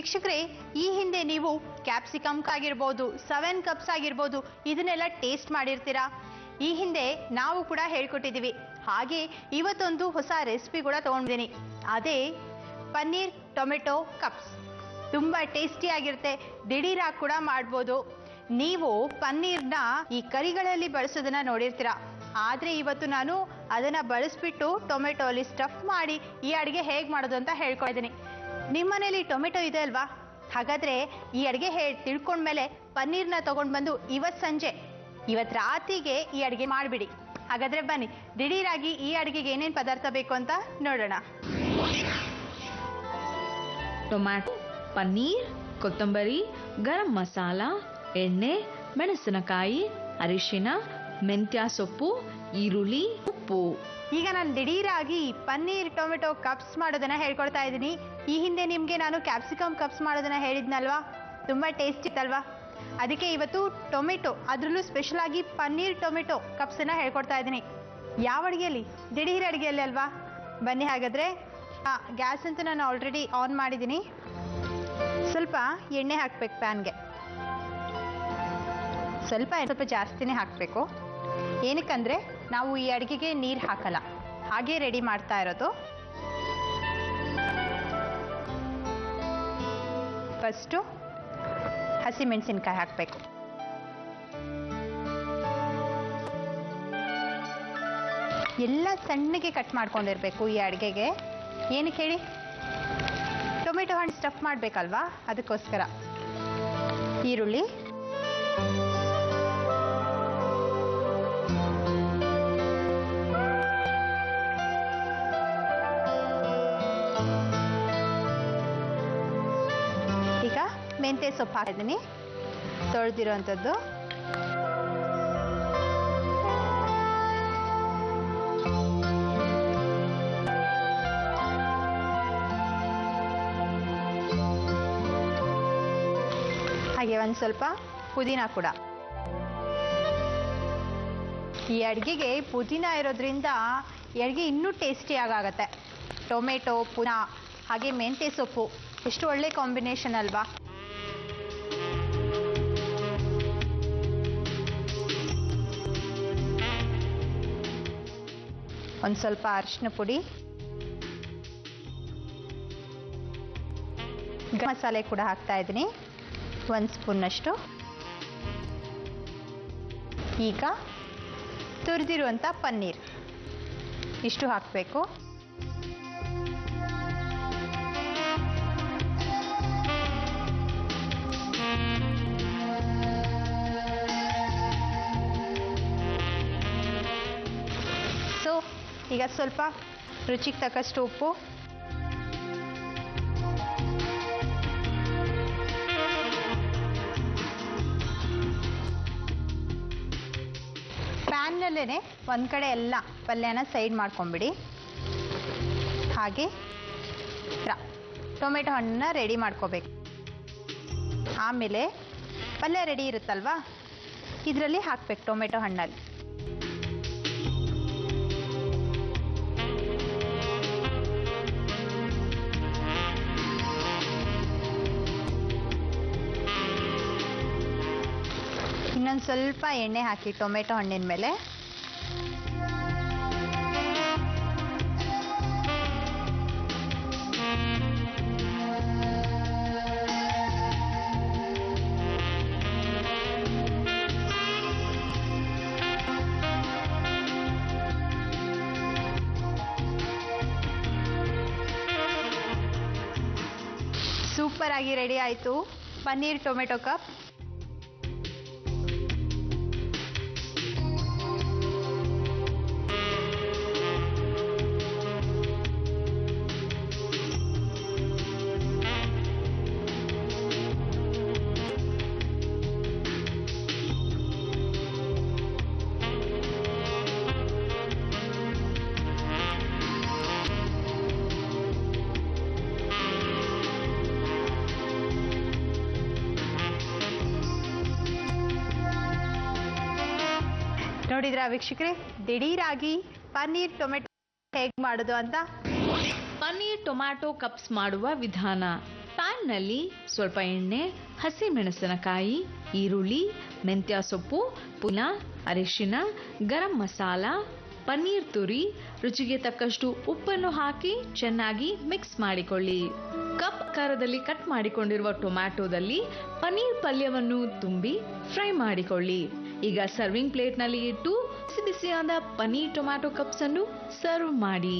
ವೀಕ್ಷಕರೇ, ಈ ಹಿಂದೆ ನೀವು ಕ್ಯಾಪ್ಸಿಕಮ್ ಆಗಿರ್ಬೋದು, 7 ಕಪ್ಸ್ ಆಗಿರ್ಬೋದು, ಇದನ್ನೆಲ್ಲ ಟೇಸ್ಟ್ ಮಾಡಿರ್ತೀರಾ. ಈ ಹಿಂದೆ ನಾವು ಕೂಡ ಹೇಳ್ಕೊಟ್ಟಿದ್ದೀವಿ. ಹಾಗೆ ಇವತ್ತೊಂದು ಹೊಸ ರೆಸಿಪಿ ಕೂಡ ತಗೊಂಡಿದ್ದೀನಿ. ಅದೇ ಪನ್ನೀರ್ ಟೊಮೆಟೊ ಕಪ್ಸ್. ತುಂಬ ಟೇಸ್ಟಿ ಆಗಿರುತ್ತೆ, ದಿಢೀರಾಗಿ ಕೂಡ ಮಾಡ್ಬೋದು. ನೀವು ಪನ್ನೀರ್ನ ಈ ಕರಿಗಳಲ್ಲಿ ಬಳಸೋದನ್ನ ನೋಡಿರ್ತೀರಾ. ಆದರೆ ಇವತ್ತು ನಾನು ಅದನ್ನು ಬಳಸ್ಬಿಟ್ಟು ಟೊಮೆಟೊಲಿ ಸ್ಟಫ್ ಮಾಡಿ ಈ ಅಡುಗೆ ಹೇಗೆ ಮಾಡೋದು ಅಂತ ಹೇಳ್ಕೊಳ್ತೀನಿ. ನಿಮ್ಮ ಮನೇಲಿ ಟೊಮೆಟೊ ಇದೆ ಅಲ್ವಾ? ಹಾಗಾದರೆ ಈ ಅಡುಗೆ ತಿಳ್ಕೊಂಡ್ಮೇಲೆ ಪನ್ನೀರ್ನ ತೊಗೊಂಡು ಬಂದು ಇವತ್ತು ರಾತ್ರಿಗೆ ಈ ಅಡುಗೆ ಮಾಡಿಬಿಡಿ. ಹಾಗಾದರೆ ಬನ್ನಿ, ದಿಢೀರಾಗಿ ಈ ಅಡುಗೆಗೆ ಏನೇನು ಪದಾರ್ಥ ಬೇಕು ಅಂತ ನೋಡೋಣ. ಟೊಮ್ಯಾಟೊ, ಪನ್ನೀರ್, ಕೊತ್ತಂಬರಿ, ಗರಂ ಮಸಾಲ, ಎಣ್ಣೆ, ಮೆಣಸಿನಕಾಯಿ, ಅರಿಶಿನ, ಮೆಂತ್ಯ ಸೊಪ್ಪು, ಈರುಳ್ಳಿ, ಉಪ್ಪು. ಈಗ ನಾನು ದಿಢೀರಾಗಿ ಪನ್ನೀರ್ ಟೊಮೆಟೊ ಕಪ್ಸ್ ಮಾಡೋದನ್ನ ಹೇಳ್ಕೊಡ್ತಾ ಇದ್ದೀನಿ. ಈ ಹಿಂದೆ ನಿಮಗೆ ನಾನು ಕ್ಯಾಪ್ಸಿಕಮ್ ಕಪ್ಸ್ ಮಾಡೋದನ್ನ ಹೇಳಿದ್ನಲ್ವಾ, ತುಂಬ ಟೇಸ್ಟಿ ಇತ್ತಲ್ವಾ? ಅದಕ್ಕೆ ಇವತ್ತು ಟೊಮೆಟೊ, ಅದರಲ್ಲೂ ಸ್ಪೆಷಲ್ ಆಗಿ ಪನ್ನೀರ್ ಟೊಮೆಟೊ ಕಪ್ಸನ್ನು ಹೇಳ್ಕೊಡ್ತಾ ಇದ್ದೀನಿ. ಯಾವ ಅಡುಗೆಯಲ್ಲಿ? ದಿಢೀರ್ ಅಡುಗೆಯಲ್ಲಿ ಅಲ್ವಾ? ಬನ್ನಿ ಹಾಗಾದರೆ. ಗ್ಯಾಸ್ ಅಂತೂ ನಾನು ಆಲ್ರೆಡಿ ಆನ್ ಮಾಡಿದ್ದೀನಿ. ಸ್ವಲ್ಪ ಎಣ್ಣೆ ಹಾಕಬೇಕು ಪ್ಯಾನ್ಗೆ. ಸ್ವಲ್ಪ ಜಾಸ್ತಿನೇ ಹಾಕಬೇಕು. ಏನಕ್ಕಂದರೆ ನಾವು ಈ ಅಡುಗೆಗೆ ನೀರು ಹಾಕಲ್ಲ, ಹಾಗೆ ರೆಡಿ ಮಾಡ್ತಾ ಇರೋದು. ಫಸ್ಟು ಹಸಿಮೆಣಸಿನ್ಕಾಯಿ ಹಾಕಬೇಕು. ಎಲ್ಲ ಸಣ್ಣಗೆ ಕಟ್ ಮಾಡ್ಕೊಂಡಿರಬೇಕು ಈ ಅಡುಗೆಗೆ. ಏನಕ್ಕೆ ಹೇಳಿ? ಟೊಮೆಟೊ ಹಣ್ಣು ಸ್ಟಫ್ ಮಾಡಬೇಕಲ್ವಾ, ಅದಕ್ಕೋಸ್ಕರ. ಈರುಳ್ಳಿ, ಈಗ ಮೆಂತ್ಯ ಸೊಪ್ಪು ಹಾಕಿದ್ದೀನಿ, ತೊಳೆದಿರೋವಂಥದ್ದು. ಹಾಗೆ ಒಂದು ಸ್ವಲ್ಪ ಪುದೀನ ಕೂಡ. ಈ ಅಡುಗೆಗೆ ಪುದೀನ ಇರೋದ್ರಿಂದ ಈ ಅಡುಗೆ ಇನ್ನೂ ಟೇಸ್ಟಿಯಾಗತ್ತೆ. ಟೊಮೆಟೊ, ಪುದೀನ ಹಾಗೆ ಮೆಂತ್ಯ ಸೊಪ್ಪು ಎಷ್ಟು ಒಳ್ಳೆ ಕಾಂಬಿನೇಷನ್ ಅಲ್ವಾ? ಒಂದು ಸ್ವಲ್ಪ ಅರಿಶಿನ ಪುಡಿ, ಗರಂ ಮಸಾಲೆ ಕೂಡ ಹಾಕ್ತಾ ಇದ್ದೀನಿ, 1 ಸ್ಪೂನ್ನಷ್ಟು. ಈಗ ತುರಿದಿರುವಂಥ ಪನ್ನೀರ್ ಇಷ್ಟು ಹಾಕಬೇಕು. ಈಗ ಸ್ವಲ್ಪ ರುಚಿಗೆ ತಕ್ಕಷ್ಟು ಉಪ್ಪು, ಪ್ಯಾನ್ನಲ್ಲೇ ಒಂದು ಕಡೆ ಎಲ್ಲ ಪಲ್ಯನ ಸೈಡ್ ಮಾಡ್ಕೊಂಬಿಡಿ. ಹಾಗೆ ಟೊಮೆಟೊ ಹಣ್ಣನ್ನ ರೆಡಿ ಮಾಡ್ಕೋಬೇಕು. ಆಮೇಲೆ ಪಲ್ಯ ರೆಡಿ ಇರುತ್ತಲ್ವಾ, ಇದರಲ್ಲಿ ಹಾಕಬೇಕು ಟೊಮೆಟೊ ಹಣ್ಣಲ್ಲಿ. ಇನ್ನೊಂದು ಸ್ವಲ್ಪ ಎಣ್ಣೆ ಹಾಕಿ ಟೊಮೆಟೊ ಹಣ್ಣಿನ ಮೇಲೆ. ಸೂಪರ್ ಆಗಿ ರೆಡಿ ಆಯಿತು ಪನ್ನೀರ್ ಟೊಮೆಟೊ ಕಪ್. ನೋಡಿದ್ರಾ ವೀಕ್ಷಕರೇ, ದಿಢೀರಾಗಿ ಪನ್ನೀರ್ ಟೊಮೆಟೊ ಹೇಗೆ ಮಾಡೋದು ಅಂತ. ಪನ್ನೀರ್ ಟೊಮ್ಯಾಟೊ ಕಪ್ಸ್ ಮಾಡುವ ವಿಧಾನ. ಪ್ಯಾನ್ನಲ್ಲಿ ಸ್ವಲ್ಪ ಎಣ್ಣೆ, ಹಸಿಮೆಣಸಿನಕಾಯಿ, ಈರುಳ್ಳಿ, ಮೆಂತ್ಯ ಸೊಪ್ಪು, ಪುದೀನ, ಅರಿಶಿನ, ಗರಂ ಮಸಾಲ, ಪನ್ನೀರ್ ತುರಿ, ರುಚಿಗೆ ತಕ್ಕಷ್ಟು ಉಪ್ಪನ್ನು ಹಾಕಿ ಚೆನ್ನಾಗಿ ಮಿಕ್ಸ್ ಮಾಡಿಕೊಳ್ಳಿ. ಕಪ್ ಆಕಾರದಲ್ಲಿ ಕಟ್ ಮಾಡಿಕೊಂಡಿರುವ ಟೊಮ್ಯಾಟೊದಲ್ಲಿ ಪನ್ನೀರ್ ಪಲ್ಯವನ್ನು ತುಂಬಿ ಫ್ರೈ ಮಾಡಿಕೊಳ್ಳಿ. ಈಗ ಸರ್ವಿಂಗ್ ಪ್ಲೇಟ್ನಲ್ಲಿ ಇಟ್ಟು ಬಿಸಿ ಬಿಸಿಯಾದ ಪನ್ನೀರ್ ಟೊಮ್ಯಾಟೊ ಕಪ್ಸ್ ಅನ್ನು ಸರ್ವ್ ಮಾಡಿ.